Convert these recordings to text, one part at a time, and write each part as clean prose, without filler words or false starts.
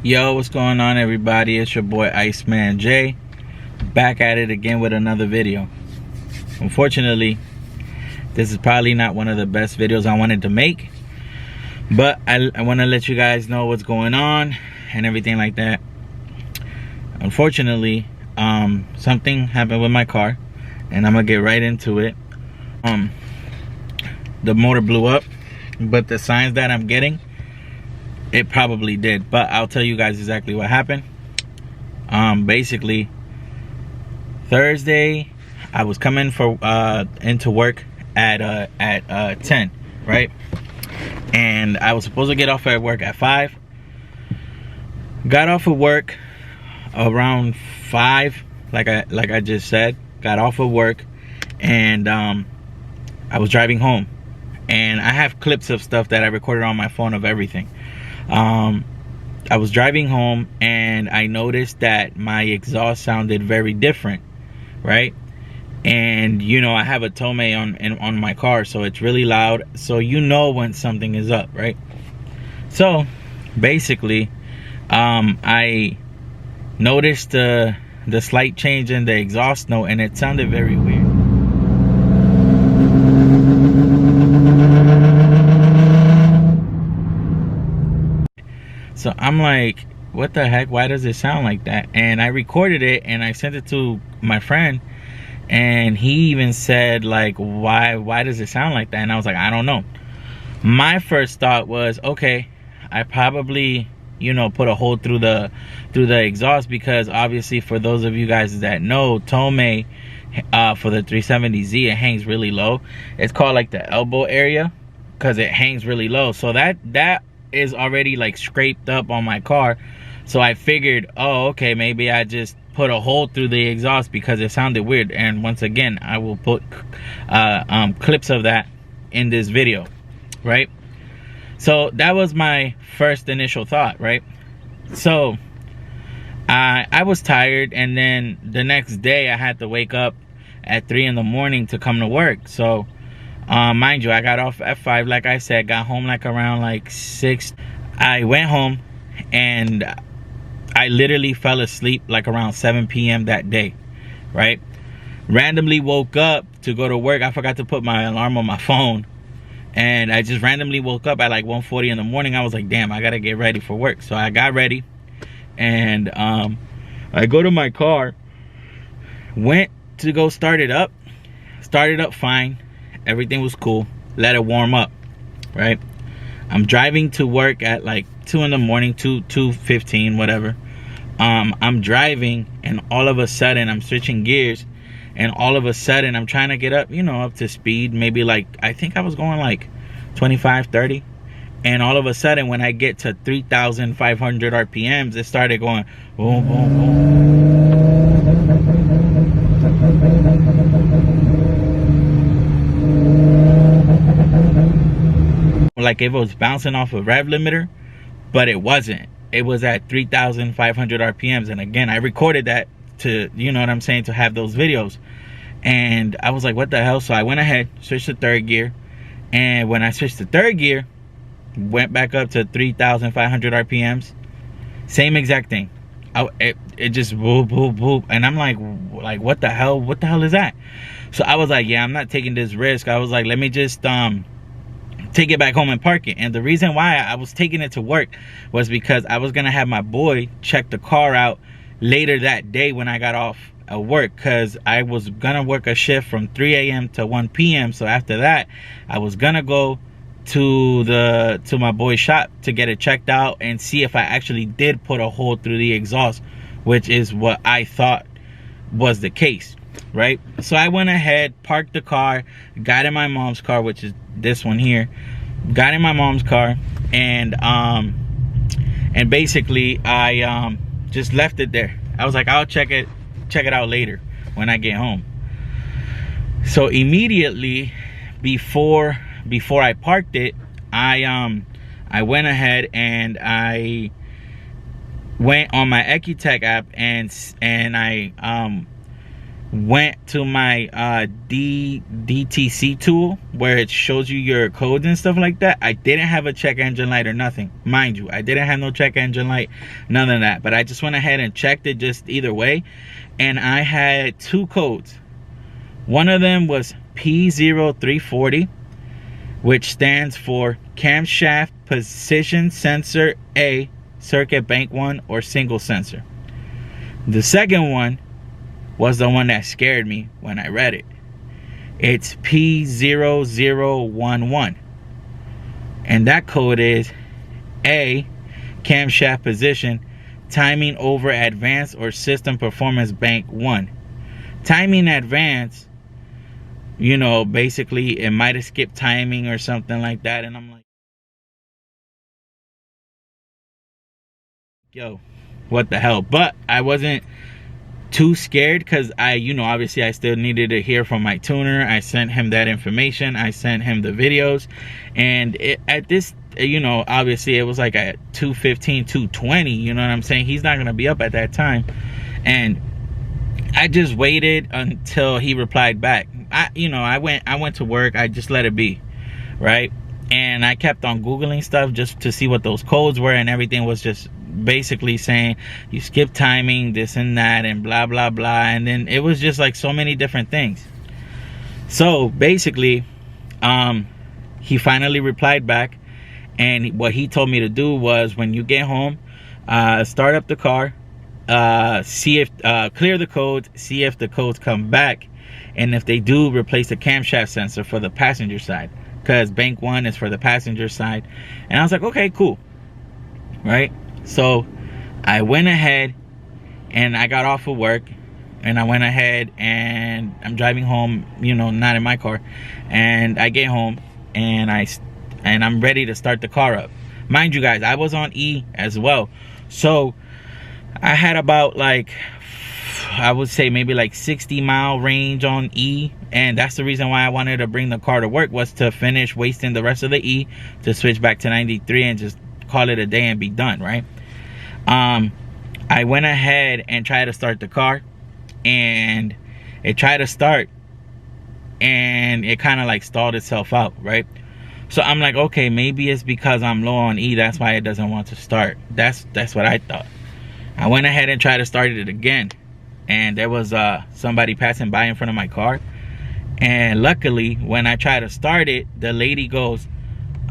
Yo, what's going on, everybody? It's your boy Icemanjhey, back at it again with another video. Unfortunately, this is probably not one of the best videos I wanted to make, but I want to let you guys know what's going on and everything like that. Unfortunately, something happened with my car, and I'm gonna get right into it. The motor blew up, but the signs that I'm getting, it probably did, but I'll tell you guys exactly what happened. Basically, Thursday, I was coming for into work at 10, right? And I was supposed to get off at work at 5. Got off of work around 5, like I just said. Got off of work, and I was driving home. And I have clips of stuff that I recorded on my phone of everything. I was driving home and I noticed that my exhaust sounded very different, right? And you know, I have a Tomei on my car, so it's really loud, so you know when something is up, right? So basically, I noticed the slight change in the exhaust note, and it sounded very weird. So I'm like, what the heck? Why does it sound like that? And I recorded it and I sent it to my friend, and he even said, like, why does it sound like that? And I was like, I don't know. My first thought was, okay, I probably, you know, put a hole through the exhaust, because obviously, for those of you guys that know, Tomei, for the 370Z, it hangs really low. It's called like the elbow area, because it hangs really low. So that is already like scraped up on my car. So I figured, oh, okay, maybe I just put a hole through the exhaust because it sounded weird. And once again, I will put clips of that in this video, right? So that was my first initial thought, right? So I was tired, and then the next day I had to wake up at 3 in the morning to come to work. So mind you, I got off at 5, like I said, got home like around like 6. I went home and I literally fell asleep like around 7 p.m. that day, right? Randomly woke up to go to work. I forgot to put my alarm on my phone, and I just randomly woke up at like 1:40 in the morning. I was like, damn, I gotta get ready for work. So I got ready, and I go to my car, went to go start it up fine. Everything was cool. Let it warm up, right? I'm driving to work at like 2 in the morning, 2:15, whatever. I'm driving, and all of a sudden I'm switching gears, and all of a sudden I'm trying to get up, you know, up to speed. Maybe like, I think I was going like 25, 30. And all of a sudden, when I get to 3,500 RPMs, it started going boom, boom, boom. Like if it was bouncing off a rev limiter, but it wasn't. It was at 3,500 RPMs. And again, I recorded that to, you know what I'm saying, to have those videos. And I was like, what the hell? So I went ahead, switched to third gear. And when I switched to third gear, went back up to 3,500 RPMs. Same exact thing. It just boop, boop, boop. And I'm like, what the hell? What the hell is that? So I was like, yeah, I'm not taking this risk. I was like, let me just take it back home and park it. And the reason why I was taking it to work was because I was gonna have my boy check the car out later that day when I got off at work, because I was gonna work a shift from 3 a.m. to 1 p.m. So after that, I was gonna go to my boy's shop to get it checked out and see if I actually did put a hole through the exhaust, which is what I thought was the case, right? So I went ahead, parked the car, got in my mom's car, which is this one here. Got in my mom's car, and basically I just left it there. I was like, I'll check it out later when I get home. So immediately before I parked it, I went ahead and I went on my Ecutech app, and I went to my DTC tool where it shows you your codes and stuff like that. I didn't have a check engine light or nothing, mind you. I didn't have no check engine light, none of that. But I just went ahead and checked it just either way, and I had 2 codes. One of them was P0340, which stands for camshaft position sensor A, circuit bank 1 or single sensor. The second one was the one that scared me when I read it. It's P0011, and that code is A, camshaft position timing over advanced or system performance bank 1. Timing advanced, you know, basically it might have skipped timing or something like that. And I'm like, yo, what the hell? But I wasn't too scared because you know, obviously I still needed to hear from my tuner. I sent him that information. I sent him the videos. And at this, you know, obviously it was like at 2:15, 2:20, you know what I'm saying? He's not going to be up at that time. And I just waited until he replied back. I went to work. I just let it be, right? And I kept on Googling stuff just to see what those codes were, and everything was just basically saying you skip timing, this and that, and blah blah blah. And then it was just like so many different things. So basically, he finally replied back, and what he told me to do was, when you get home, start up the car, see if clear the codes, see if the codes come back, and if they do, replace the camshaft sensor for the passenger side, because bank 1 is for the passenger side. And I was like, okay, cool, right? So I went ahead and I got off of work, and I went ahead and I'm driving home, you know, not in my car, and I get home and I'm ready to start the car up. Mind you guys, I was on E as well, so I had about, like, I would say maybe like 60-mile range on E, and that's the reason why I wanted to bring the car to work, was to finish wasting the rest of the E to switch back to 93 and just call it a day and be done, right? I went ahead and tried to start the car, and it tried to start, and it kind of like stalled itself out, right? So I'm like, okay, maybe it's because I'm low on E, that's why it doesn't want to start. That's what I thought. I went ahead and tried to start it again, and there was somebody passing by in front of my car, and luckily when I tried to start it, the lady goes,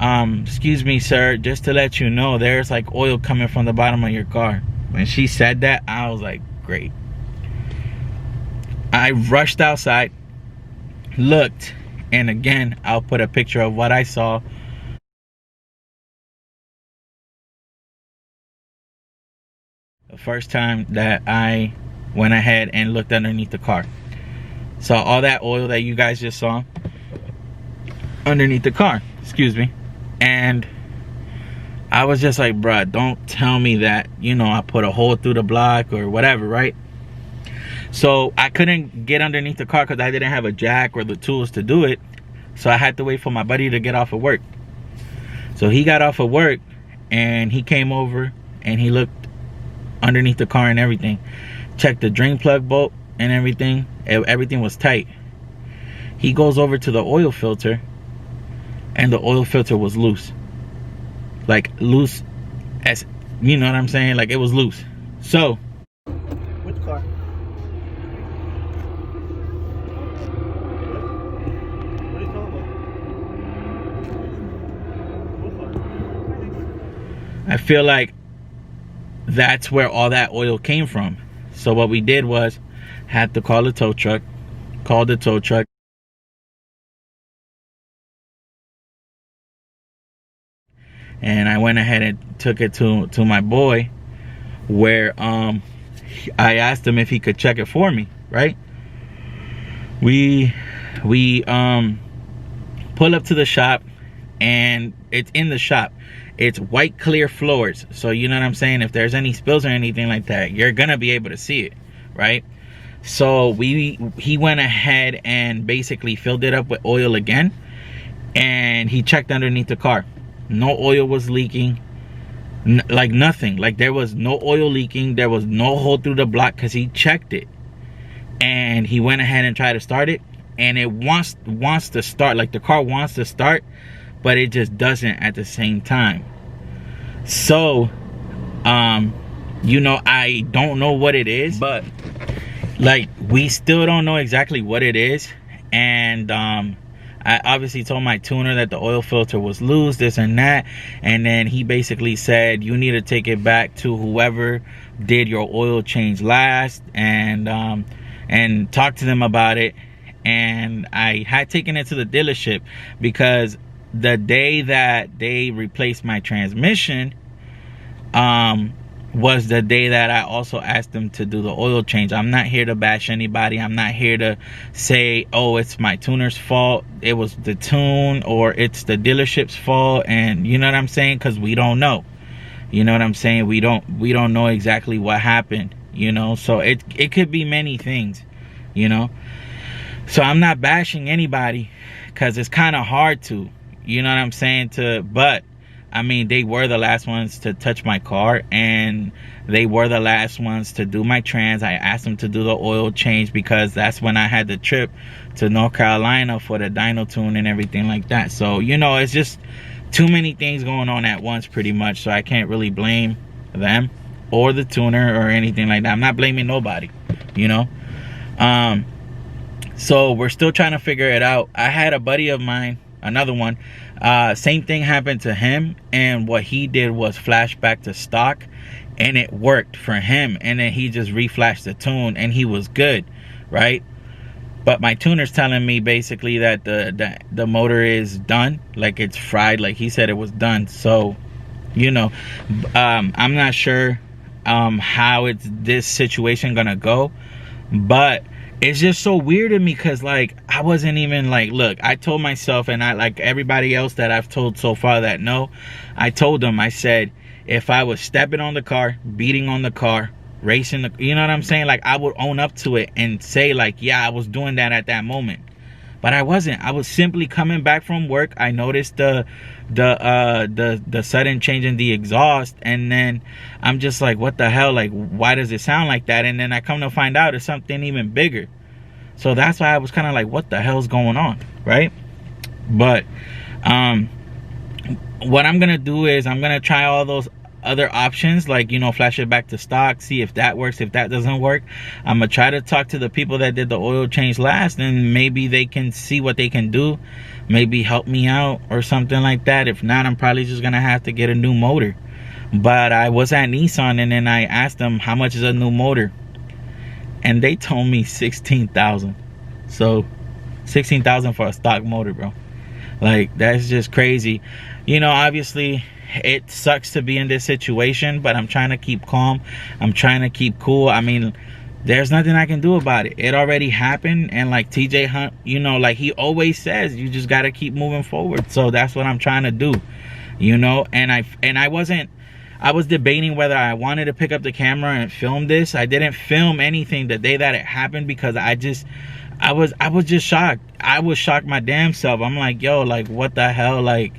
excuse me sir, just to let you know, there's like oil coming from the bottom of your car. When she said that, I was like, great. I rushed outside, looked, and again, I'll put a picture of what I saw. The first time that I went ahead and looked underneath the car, saw all that oil that you guys just saw underneath the car, excuse me. And I was just like, bruh, don't tell me that, you know, I put a hole through the block or whatever, right? So I couldn't get underneath the car because I didn't have a jack or the tools to do it. So I had to wait for my buddy to get off of work. So he got off of work and he came over and he looked underneath the car and everything, checked the drain plug bolt and everything. Everything was tight. He goes over to the oil filter, and the oil filter was loose. Like loose, as you know what I'm saying, like it was loose. So Which car? What are you talking about? What car? I feel like that's where all that oil came from. So what we did was had to call the tow truck, called the tow truck, and I went ahead and took it to my boy, where I asked him if he could check it for me, right? We pull up to the shop, and it's in the shop. It's white clear floors, so you know what I'm saying, if there's any spills or anything like that, you're gonna be able to see it, right? So he went ahead and basically filled it up with oil again, and he checked underneath the car. No oil was leaking, like nothing. Like there was no oil leaking, there was no hole through the block, because he checked it. and he went ahead and tried to start it, and it wants to start, like the car wants to start, but it just doesn't at the same time. So you know, I don't know what it is, but like we still don't know exactly what it is. And I obviously told my tuner that the oil filter was loose, this and that, and then he basically said you need to take it back to whoever did your oil change last, and talk to them about it. And I had taken it to the dealership because the day that they replaced my transmission was the day that I also asked them to do the oil change. I'm not here to bash anybody. I'm not here to say, oh, it's my tuner's fault, it was the tune, or it's the dealership's fault. And you know what I'm saying, because we don't know. You know what I'm saying? We don't know exactly what happened, you know. So it could be many things, you know. So I'm not bashing anybody because it's kind of hard to, you know what I'm saying, but I mean, they were the last ones to touch my car, and they were the last ones to do my trans. I asked them to do the oil change because that's when I had the trip to North Carolina for the dyno tune and everything like that. So, you know, it's just too many things going on at once pretty much. So I can't really blame them or the tuner or anything like that. I'm not blaming nobody, you know. So we're still trying to figure it out. I had a buddy of mine, another one, same thing happened to him, and what he did was flash back to stock, and it worked for him, and then he just reflashed the tune and he was good, right? But my tuner's telling me basically that the motor is done, like it's fried, like he said it was done. So, you know, I'm not sure how this situation gonna go, but it's just so weird to me because, like, I wasn't even like, look, I told myself, and I, like everybody else that I've told so far that know, I told them, I said, if I was stepping on the car, beating on the car, racing the, you know what I'm saying, like I would own up to it and say like, yeah, I was doing that at that moment. But I wasn't. I was simply coming back from work. I noticed the sudden change in the exhaust, and then I'm just like, what the hell? Like, why does it sound like that? And then I come to find out it's something even bigger. So that's why I was kind of like, what the hell's going on, right? But what I'm gonna do is I'm gonna try all those other options, like, you know, flash it back to stock, see if that works. If that doesn't work, I'm gonna try to talk to the people that did the oil change last, and maybe they can see what they can do, maybe help me out or something like that. If not, I'm probably just gonna have to get a new motor. But I was at Nissan, and then I asked them how much is a new motor, and they told me 16,000. So 16,000 for a stock motor, bro. Like, that's just crazy. You know, obviously it sucks to be in this situation, but I'm trying to keep calm. I'm trying to keep cool. I mean, there's nothing I can do about it. It already happened, and like TJ Hunt, you know, like he always says, you just got to keep moving forward. So that's what I'm trying to do, you know. And I was debating whether I wanted to pick up the camera and film this. I didn't film anything the day that it happened because I was just shocked. I was shocked my damn self. I'm like, yo, like, what the hell? Like,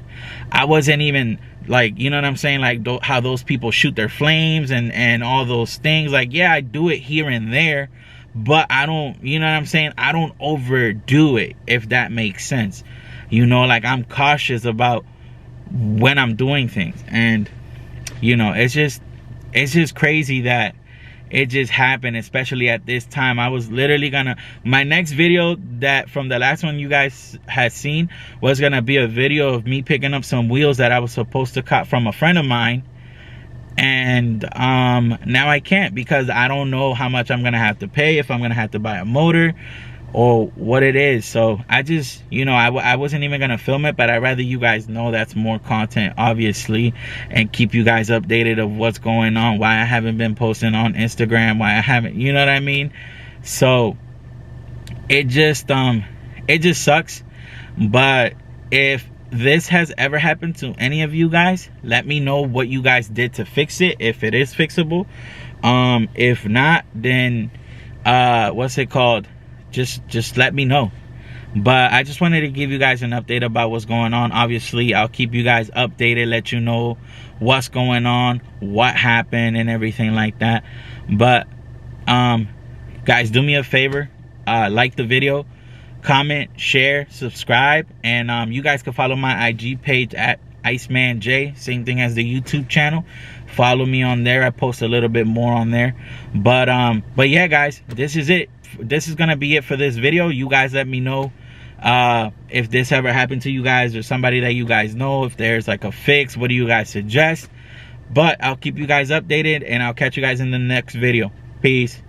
I wasn't even, like, you know what I'm saying, like how those people shoot their flames and all those things. Like, yeah, I do it here and there, but I don't, you know what I'm saying, I don't overdo it, if that makes sense. You know, like, I'm cautious about when I'm doing things. And you know, it's just crazy that it just happened, especially at this time. I was literally gonna, my next video that from the last one you guys had seen was gonna be a video of me picking up some wheels that I was supposed to cut from a friend of mine, and now I can't because I don't know how much I'm gonna have to pay, if I'm gonna have to buy a motor or what it is. So I just, you know, I wasn't even gonna film it, but I'd rather you guys know that's more content, obviously, and keep you guys updated of what's going on, why I haven't been posting on Instagram, why I haven't, you know what I mean. So it just sucks. But if this has ever happened to any of you guys, let me know what you guys did to fix it, if it is fixable. If not, then what's it called, just let me know. But I just wanted to give you guys an update about what's going on. Obviously, I'll keep you guys updated, let you know what's going on, what happened, and everything like that. But guys, Guys, do me a favor, like the video, comment, share, subscribe, and you guys can follow my IG page at Icemanjhey, same thing as the YouTube channel. Follow me on there. I post a little bit more on there. But yeah, guys, this is it. This is gonna be it for this video. You guys let me know if this ever happened to you guys or somebody that you guys know. If there's like a fix, what do you guys suggest? But I'll keep you guys updated, and I'll catch you guys in the next video. Peace.